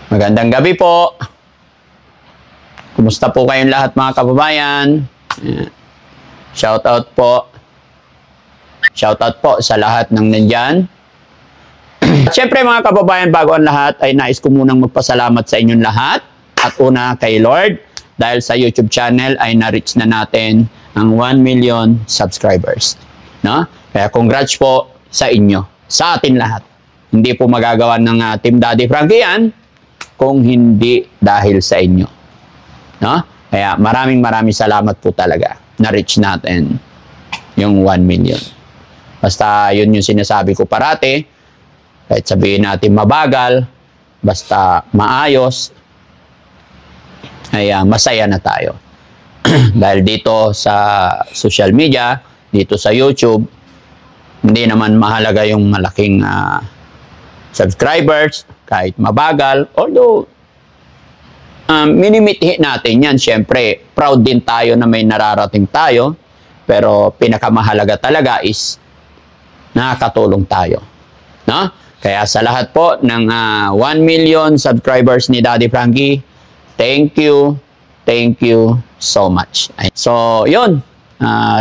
Magandang gabi po. Kumusta po kayong lahat mga kababayan? Shoutout po. Shoutout po sa lahat ng nandyan. Siyempre mga kababayan, bago ang lahat ay nais ko munang magpasalamat sa inyong lahat. At una kay Lord, dahil sa YouTube channel ay na-reach na natin ang 1 million subscribers. No? Kaya congrats po sa inyo, sa atin lahat. Hindi po magagawa ng Team Daddy Frankie yan kung hindi dahil sa inyo. No? Kaya maraming salamat po talaga. Na-reach natin yung 1 million. Basta yun yung sinasabi ko parati. Kahit sabihin natin mabagal, basta maayos, ay masaya na tayo. Dahil dito sa social media, dito sa YouTube, hindi naman mahalaga yung malaking subscribers, kahit mabagal. Although, minimithi natin yan. Siyempre, proud din tayo na may nararating tayo. Pero pinakamahalaga talaga is nakakatulong tayo. No? Kaya sa lahat po ng 1 million subscribers ni Daddy Frankie, thank you so much. So, yun.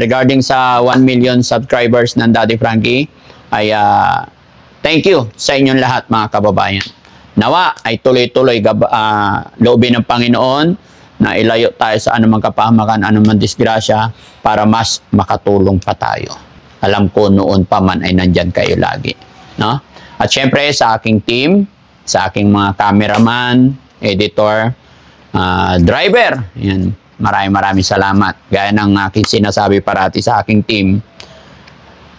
Regarding sa 1 million subscribers ng Daddy Frankie, ay thank you sa inyong lahat mga kababayan. Nawa ay tuloy-tuloy loobin ng Panginoon na ilayo tayo sa anumang kapahamakan, anumang disgrasya para mas makatulong pa tayo. Alam ko noon pa man ay nandyan kayo lagi. No? At syempre sa aking team, sa aking mga cameraman, editor, driver, yan, maraming salamat. Gaya ng aking sinasabi parati sa aking team,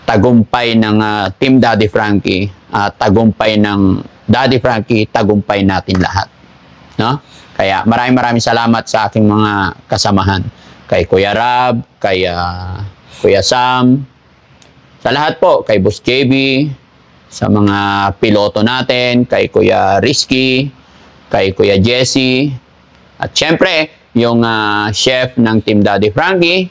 tagumpay ng Team Daddy Frankie, tagumpay ng Daddy Frankie, tagumpay natin lahat. No? Kaya maraming salamat sa aking mga kasamahan. Kay Kuya Rab, kay Kuya Sam, sa lahat po, kay Boss JB, sa mga piloto natin, kay Kuya Risky, kay Kuya Jesse, at syempre, yung chef ng Team Daddy Frankie,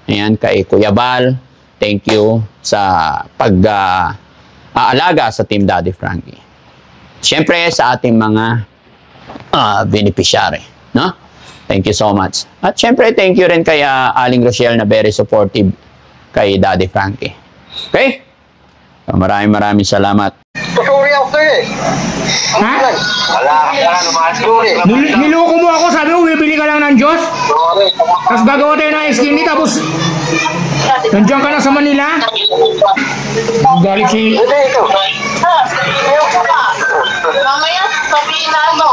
ayan, kay Kuya Bal, thank you sa pag-aalaga sa Team Daddy Frankie. Syempre, sa ating mga beneficiary, no? Thank you so much. At syempre, thank you rin kay Aling Rochelle na very supportive kay Daddy Frankie. Okay? Maraming salamat. Sorry ako eh. Ha? Wala naman. Sorry. Niloko mo ako, sabi mo, bibili ka lang ng Diyos? Tapos gagawa tayo ng skinny, tapos nandiyan ka na sa Manila? Galit si... Hindi, ito. Mamaya, sabihin na ano.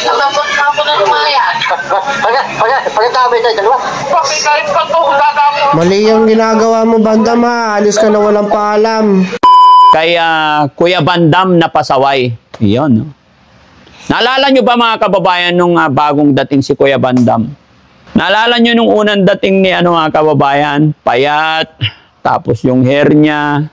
Natapos na ako ng lumayan. Pagkatabi tayo, dalawa. Pagkakalit pa ito, dadamo. Mali yung ginagawa mo, Bandam, ha. Alis ka na walang paalam. Kay Kuya Bandam na pasaway. Iyon, no? Naalala nyo ba mga kababayan nung bagong dating si Kuya Bandam? Naalala nyo nung unang dating ni mga kababayan? Payat, tapos yung hair niya.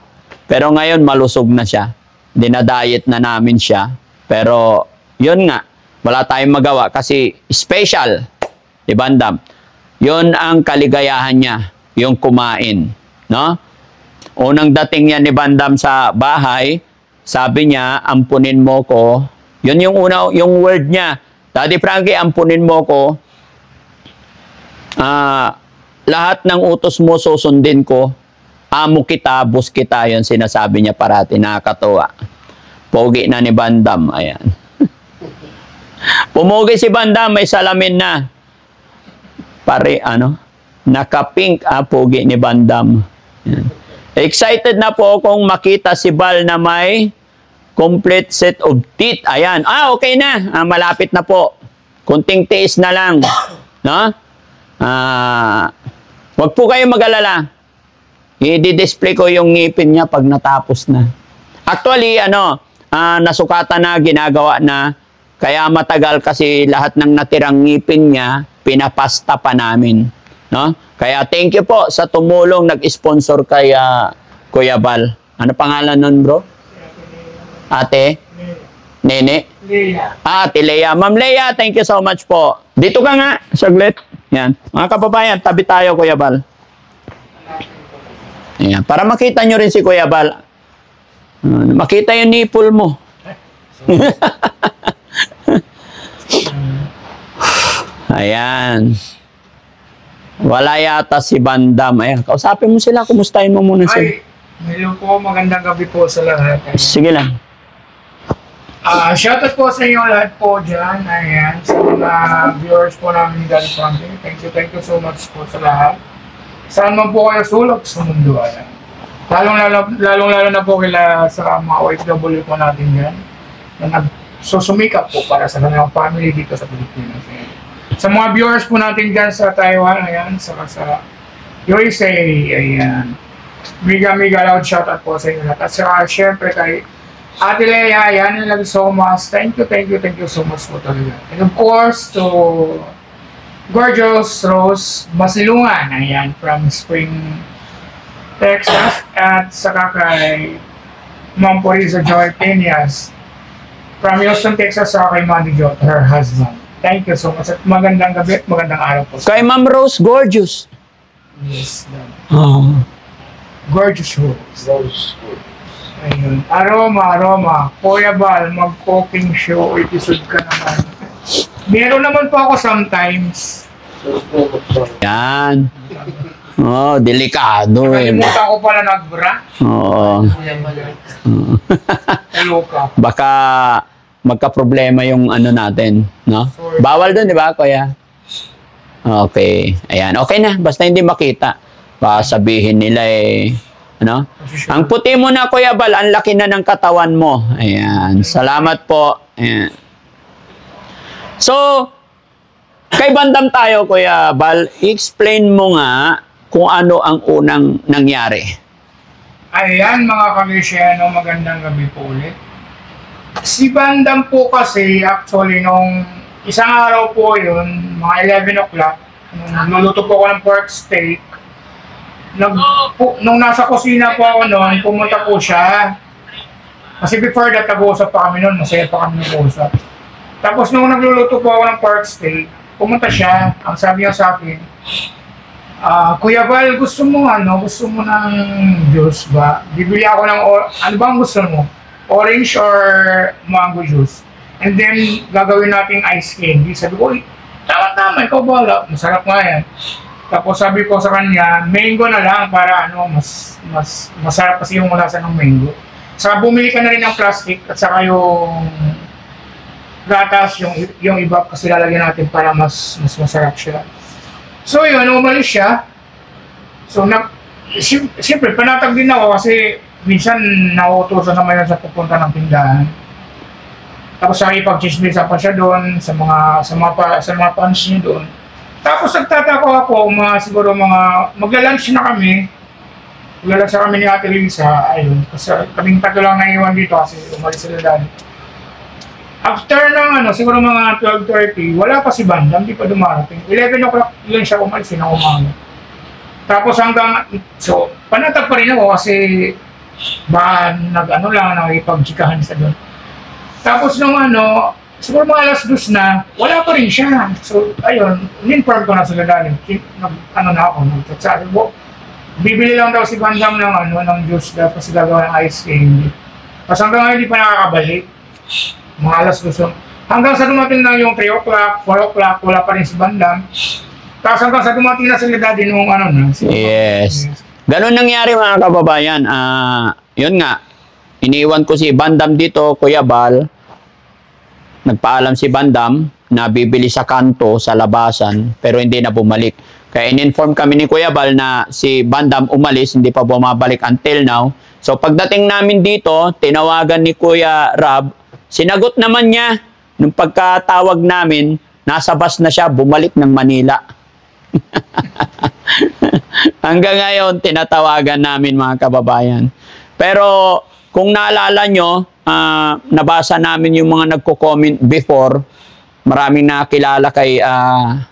Pero ngayon malusog na siya. Dinadiet na namin siya. Pero yun nga, wala tayong magawa kasi special ni Bandam. Yun ang kaligayahan niya, yung kumain, no? Unang dating niya ni Bandam sa bahay, sabi niya, ampunin mo ko. Yun yung yung word niya. Daddy Frankie, ampunin mo ko. Lahat ng utos mo susundin ko. Amo kita, bus kita. Yun sinasabi niya parati, nakakatuwa. Pogi na ni Bandam. Ayan. Pumugi si Bandam, may salamin na. Pare, naka-pink, pogi ni Bandam. Ayan. Excited na po akong makita si Bal na may complete set of teeth. Ayan. Okay na. Malapit na po. Kunting tiis na lang. No? Wag po kayo mag-alala. I-display ko yung ngipin niya pag natapos na. Actually, nasukatan na, ginagawa na. Kaya matagal kasi lahat ng natirang ngipin niya, pinapasta pa namin. No? Kaya thank you po sa tumulong, nag-sponsor kay Kuya Bal. Ano pangalan nun, bro? Ate? Nene? Leia. Ate Leia. Ma'am Leia, thank you so much po. Dito ka nga, saglit. Yan. Mga kababayan, tabi tayo, Kuya Bal. Yan. Para makita nyo rin si Kuya Bal. Makita yung nipple mo. Ayan. Wala yata si Bandam. Ayan, kausapin mo sila. Kumustahin mo muna sila. Ay, hello po. Magandang gabi po sa lahat. Sige lang. Shoutout po sa inyo lahat po dyan. Ayan, sa mga viewers po namin dyan. Thank you so much po sa lahat. Saan man po kayo sulok sa mundo. Ayan. Lalong-lalo na po kila sa mga OFW po natin dyan na nagsusumikap po para sa kanilang family dito sa Pilipinas. Ayan. Sa mga viewers po natin dyan sa Taiwan, ayan, sa USA, ayan. Mega loud shoutout po sa inyo lahat. At saka, syempre kay Ate Lea, ayan, I love you so much. Thank you so much po talaga. And of course, to Gorgeous Rose Masilungan, ayan, from Spring, Texas. At saka kay Ma'am Poriza Joy Peñas, from Houston, Texas, saka kay Mandy Jo, her husband. Thank you so much. At magandang gabi at magandang araw po. Kay Ma'am Rose, gorgeous. Yes, ma'am. Oh. Gorgeous Rose. Ayun. Aroma. Kuya Bal, mag-cooking show episode ka naman. Meron naman po ako sometimes. Yan. Oh, delikado eh. Nakalimutan ko pala nagbra. Oo. Hello ka. Baka magka-problema yung ano natin, no? Bawal doon, di ba, kuya? Okay. Ayan. Okay na. Basta hindi makita. Baka sabihin nila eh, ano? Ang puti mo na, Kuya Bal. Ang laki na ng katawan mo. Ayan. Salamat po. Ayan. So, kay Bandam tayo, Kuya Bal. Explain mo nga kung ano ang unang nangyari. Ayan, mga kamisyano, magandang gabi po ulit. Si Bandam po kasi, actually, nung isang araw po yun, mga 11 o'clock, nagluluto po ako ng pork steak. Nung nasa kusina po ako noon, pumunta po siya. Kasi before that, nag-uusap pa kami noon, masaya pa kami nag-uusap. Tapos nung nagluluto po ako ng pork steak, pumunta siya, ang sabi niya sa akin, Kuya Val, gusto mo ng juice ba? Bibili ako ng, ano ba ang gusto mo? Orange or mango juice. And then, gagawin natin ice candy. Sabi ko, tama, ikaw bala. Masarap nga yan. Tapos sabi ko sa kanya, mango na lang para mas masarap kasi yung lasa ng mango. Saka bumili ka na rin ng plastic at saka yung gatas, yung iba kasi lalagyan natin para mas masarap siya. So yun, umalis siya. So, siyempre, panatag din ako kasi minsan nauutosan naman yan sa pupunta ng tindahan. Tapos nakipag-chismisa pa siya doon sa mga fans niya doon. Tapos nagtatako ako, siguro magla-lunch na kami. Magla-lunch na kami ni Ate Lisa, ayun. Kasi kaming tatlo lang naiwan dito kasi umalis sila dahil. After ng siguro mga 12:30, wala pa si Bandam, di pa dumarating. 11 o'clock yun siya umalis na umaga. Tapos so, panatag pa rin ako kasi nakipag-chikahan sa doon. Tapos nung siguro mga alas 2 na, wala pa rin siya. So, ayun, in-inform ko na sila dahil. Nagsasabi ko, bibili lang daw si Bandam ng juice daw kasi gagawa ng ice candy. Tapos hanggang ngayon, hindi pa nakakabalik. Mga alas 2. Hanggang sa dumating na yung 3 o'clock, 4 o'clock, wala pa rin si Bandam. Tapos hanggang sa dumating na sila daddy nung Yes. Ganun nangyari mga kababayan. Yun nga, iniwan ko si Bandam dito, Kuya Bal. Nagpaalam si Bandam na bibili sa kanto, sa labasan, pero hindi na bumalik. Kaya in-inform kami ni Kuya Bal na si Bandam umalis, hindi pa bumabalik until now. So pagdating namin dito, tinawagan ni Kuya Rab, sinagot naman niya. Nung pagkatawag namin, nasa bus na siya, bumalik ng Manila. Hanggang ngayon, tinatawagan namin mga kababayan. Pero kung naalala nyo, nabasa namin yung mga nagko-comment before, maraming nakilala kay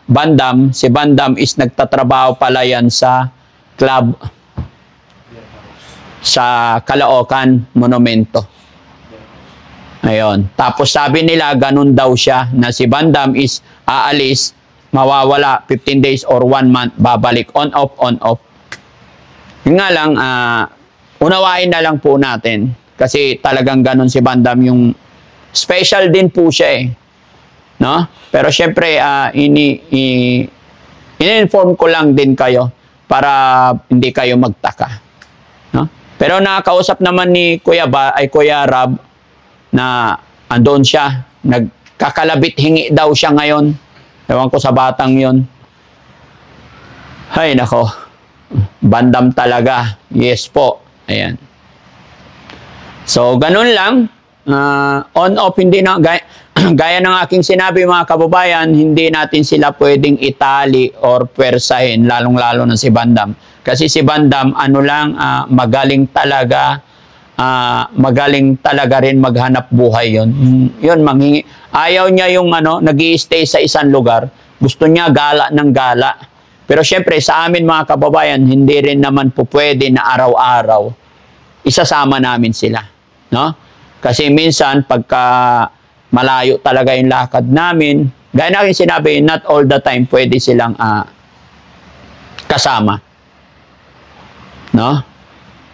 Bandam. Si Bandam is nagtatrabaho pala yan sa club sa Caloocan Monumento. Ayun. Tapos sabi nila, ganun daw siya, na si Bandam is aalis, mawawala 15 days or 1 month, babalik, on off. Yun nga lang, unawain na lang po natin. Kasi talagang ganun si Bandam, yung special din po siya eh. No? Pero syempre, ini-inform ko lang din kayo para hindi kayo magtaka. No? Pero nakakausap naman ni Kuya Rab na andon siya. Nagkakalabit hingi daw siya ngayon. Ewan ko sa batang yon. Hay nako. Bandam talaga. Yes po. Ayan. So, ganun lang. On-off, hindi na, gaya ng aking sinabi mga kababayan, hindi natin sila pwedeng itali or pwersahin, lalong-lalo na si Bandam. Kasi si Bandam, magaling talaga rin maghanap buhay yon. Yun, manghingi. Ayaw niya yung nag-i-stay sa isang lugar. Gusto niya gala ng gala. Pero syempre, sa amin mga kababayan, hindi rin naman po pwede na araw-araw isasama namin sila. No? Kasi minsan, pagka malayo talaga yung lakad namin, gaya na aking sinabi, not all the time pwede silang kasama. No?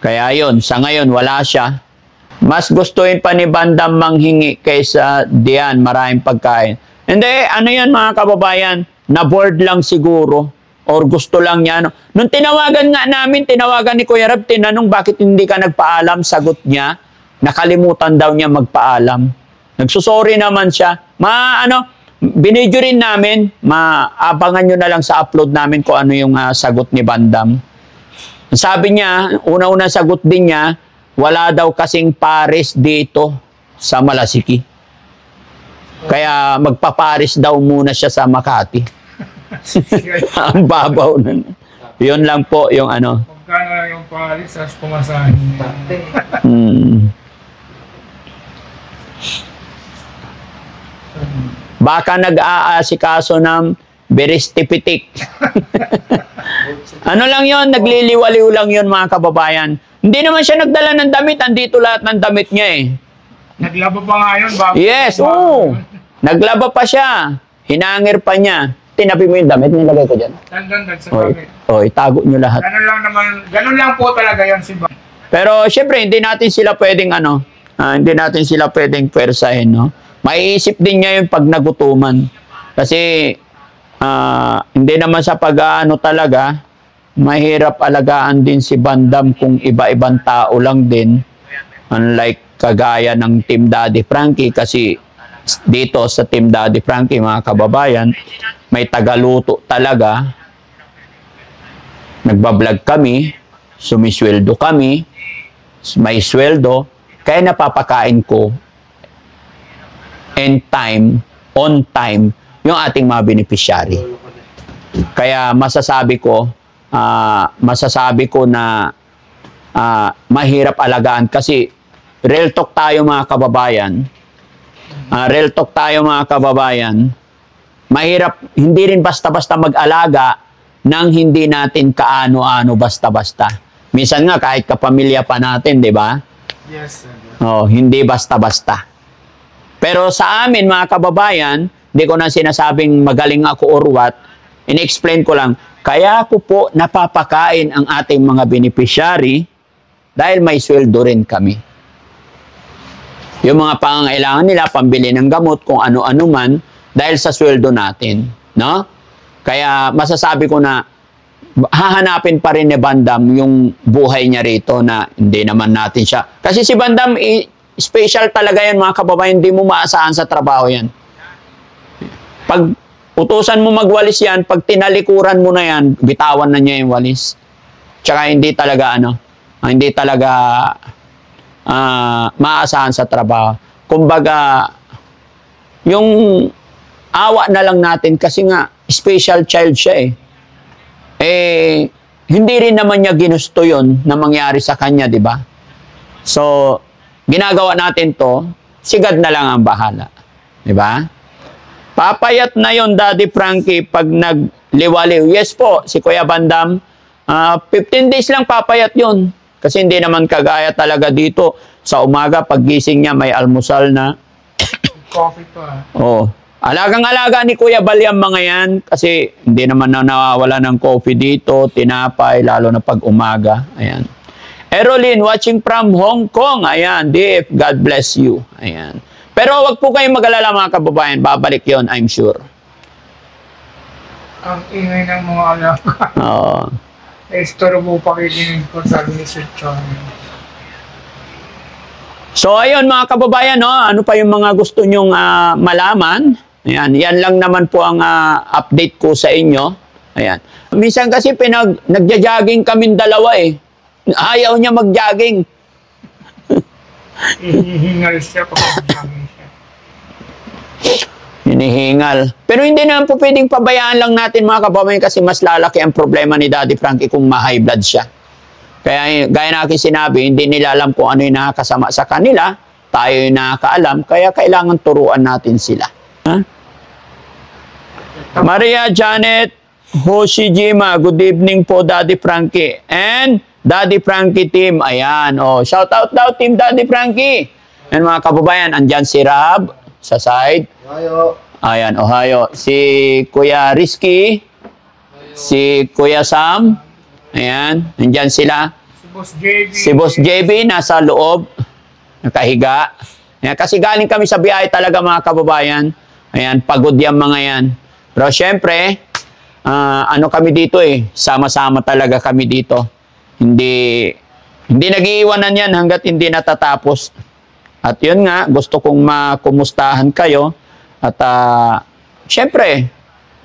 Kaya yun, sa ngayon, wala siya. Mas gustuin pa ni Bandam manghingi kaysa diyan, maraming pagkain. Hindi, ano yan mga kababayan, na-board lang siguro. Or gusto lang niya. Nung tinawagan ni Kuya Rab, tinanong bakit hindi ka nagpaalam, sagot niya, nakalimutan daw niya magpaalam. Nagsusorry naman siya. Binidyo rin namin, maabangan nyo na lang sa upload namin kung ano yung sagot ni Bandam. Sabi niya, una-una sagot din niya, wala daw kasing pares dito sa Malasiki. Kaya magpapares daw muna siya sa Makati. Ang babaw na. Yun lang po yung Magkano lang yung palis, as pumasahin. Baka nag-aasikaso ng beristipitik. Ano lang yun, nagliliwaliw lang yun mga kababayan. Hindi naman siya nagdala ng damit, andito lahat ng damit niya eh. Naglaba pa nga yun. Yes, oo. Naglaba pa siya. Hinangir pa niya. Tinabi mo yung damit, nilagay ko dyan. Dandan sa bagay. Itago nyo lahat. Ganun lang po talaga yan si Bang. Pero syempre, hindi natin sila pwedeng pwersahin, no? Maiisip din niya yung pag nagutuman. Kasi, hindi naman sa pag-aano talaga, mahirap alagaan din si Bandam kung iba-ibang tao lang din. Unlike kagaya ng Team Daddy Frankie, kasi dito sa Team Daddy Frankie, mga kababayan, may tagaluto talaga. Nagbablog kami, sumisweldo kami, may sweldo, kaya napapakain ko on time, yung ating mga beneficiary. Kaya masasabi ko na mahirap alagaan kasi real talk tayo mga kababayan. Mahirap, hindi rin basta-basta mag-alaga nang hindi natin kaano-ano basta-basta. Minsan nga, kahit kapamilya pa natin, di ba? Yes, sir. Hindi basta-basta. Pero sa amin, mga kababayan, hindi ko na sinasabing magaling ako or what, in-explain ko lang, kaya ko po napapakain ang ating mga beneficiary dahil may sweldo rin kami. Yung mga pangangailangan nila, pambili ng gamot, kung ano-ano man, dahil sa sweldo natin, no? Kaya masasabi ko na hahanapin pa rin ni Bandam yung buhay niya rito na hindi naman natin siya. Kasi si Bandam, special talaga yan mga kababayan, hindi mo maasahan sa trabaho yan. Pag utusan mo magwalis yan, pag tinalikuran mo na yan, bitawan na niya yung walis. Tsaka hindi talaga maasahan sa trabaho. Kumbaga, yung awa na lang natin kasi nga special child siya hindi rin naman niya ginusto yon na mangyari sa kanya, di ba? So, ginagawa natin to, si God na lang ang bahala. Di ba? Papayat na yon Daddy Frankie pag nagliwaliw. Yes po, si Kuya Bandam, 15 days lang papayat yon. Kasi hindi naman kagaya talaga dito. Sa umaga, paggising niya, may almusal na. Coffee pa. Alagang-alaga ni Kuya Balyam mga yan kasi hindi naman nawawala ng coffee dito, tinapay, lalo na pag umaga. Ayan. Erolyn, watching from Hong Kong. Ayan, Dave, God bless you. Ayan. Pero wag po kayong mag-alala mga kababayan, babalik yon, I'm sure. Ang ingay ng mga anak. Oo. Istorbo pa kikinig ko, sabi ni Sir Charles. So ayun mga kababayan, no, ano pa yung mga gusto nyong malaman? Ayan, yan lang naman po ang update ko sa inyo. Ayan. Minsan kasi nagja-jogging kaming dalawa eh. Ayaw niya mag-jogging. Hihingal siya pag sabi siya. Hinihingal. Pero hindi naman po pwedeng pabayaan lang natin mga kababayan kasi mas lalaki ang problema ni Daddy Frankie kung ma-high blood siya. Kaya gaya na aking sinabi, hindi nila alam kung ano yung nakakasama sa kanila. Tayo yung nakakaalam, kaya kailangan turuan natin sila. Ha? Maria Janet Hoshijima, good evening po Daddy Frankie. And Daddy Frankie team, ayan. Oh, shout out daw team Daddy Frankie. And mga kababayan, andyan si Rab sa side. Ayo. Ayan, Ohio. Si Kuya Rizky, si Kuya Sam, ayan, nandyan sila. Si Boss JB. Si Boss JB nasa loob, nakahiga. Ayan, kasi galing kami sa biyahe talaga mga kababayan. Ayan, pagod yung mga yan. Pero syempre, ano kami dito eh, sama-sama talaga kami dito. Hindi nag-iiwanan yan hanggat hindi natatapos. At yun nga, gusto kong makumustahan kayo. At syempre,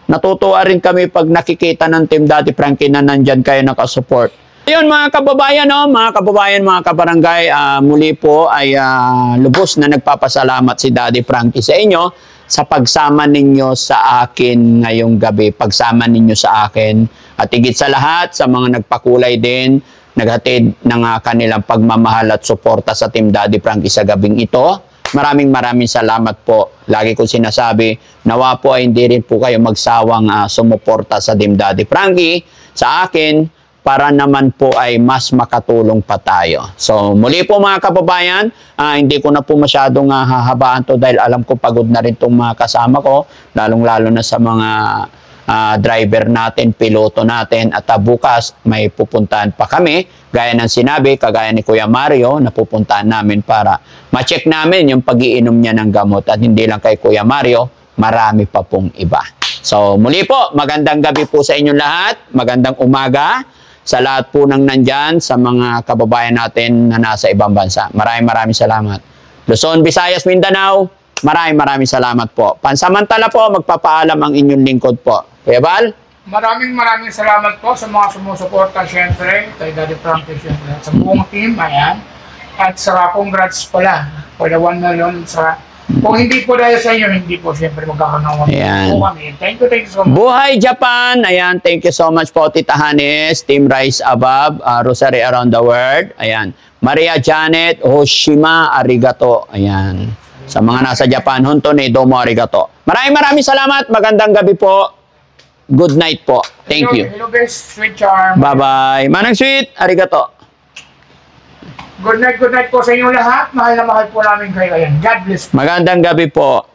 natutuwa rin kami pag nakikita ng Team Daddy Frankie na nandyan kayo nakasupport. Ayun mga kababayan, no? Mga kababayan, mga kabarangay, muli po ay lubos na nagpapasalamat si Daddy Frankie sa inyo sa pagsama ninyo sa akin ngayong gabi. Pagsama ninyo sa akin. At higit sa lahat, sa mga nagpakulay din, naghatid ng kanilang pagmamahal at suporta sa Team Daddy Frankie sa gabing ito. Maraming salamat po. Lagi ko sinasabi, nawa po ay hindi rin po kayo magsawang sumuporta sa Team Daddy Frankie sa akin para naman po ay mas makatulong pa tayo. So muli po mga kababayan, hindi ko na po masyadong hahabaan to dahil alam ko pagod na rin itong mga kasama ko, lalong-lalo na sa mga driver natin, piloto natin, at bukas may pupuntahan pa kami. Gaya ng sinabi, kagaya ni Kuya Mario, na pupuntahan namin para ma-check namin yung pag-iinom niya ng gamot. At hindi lang kay Kuya Mario, marami pa pong iba. So muli po, magandang gabi po sa inyong lahat. Magandang umaga sa lahat po ng nandyan, sa mga kababayan natin na nasa ibang bansa. Maraming salamat. Luzon, Visayas, Mindanao, maraming salamat po. Pansamantala po, magpapaalam ang inyong lingkod po. Kuya Val? Maraming salamat po sa mga sumusuporta syempre, kay Daddy Frankie syempre, sa buong team, ayan. At sa congrats pala, for the 1 million sa... Kung hindi po dahil sa inyo, hindi po syempre magkakanawa po kami. Thank you so much. Buhay Japan! Ayan, thank you so much po Tita Hanes, Team Rise Above, Rosary Around the World. Ayan. Maria Janet Hoshima, arigato. Ayan. Sa mga nasa Japan, honto ne domo arigato. Maraming salamat. Magandang gabi po. Good night po. Thank you. Hello, best sweet charm. Bye-bye. Manang sweet, arigato. Good night po sa inyo lahat. Mahal na mahal po namin kayo. Ayan. God bless. Magandang gabi po.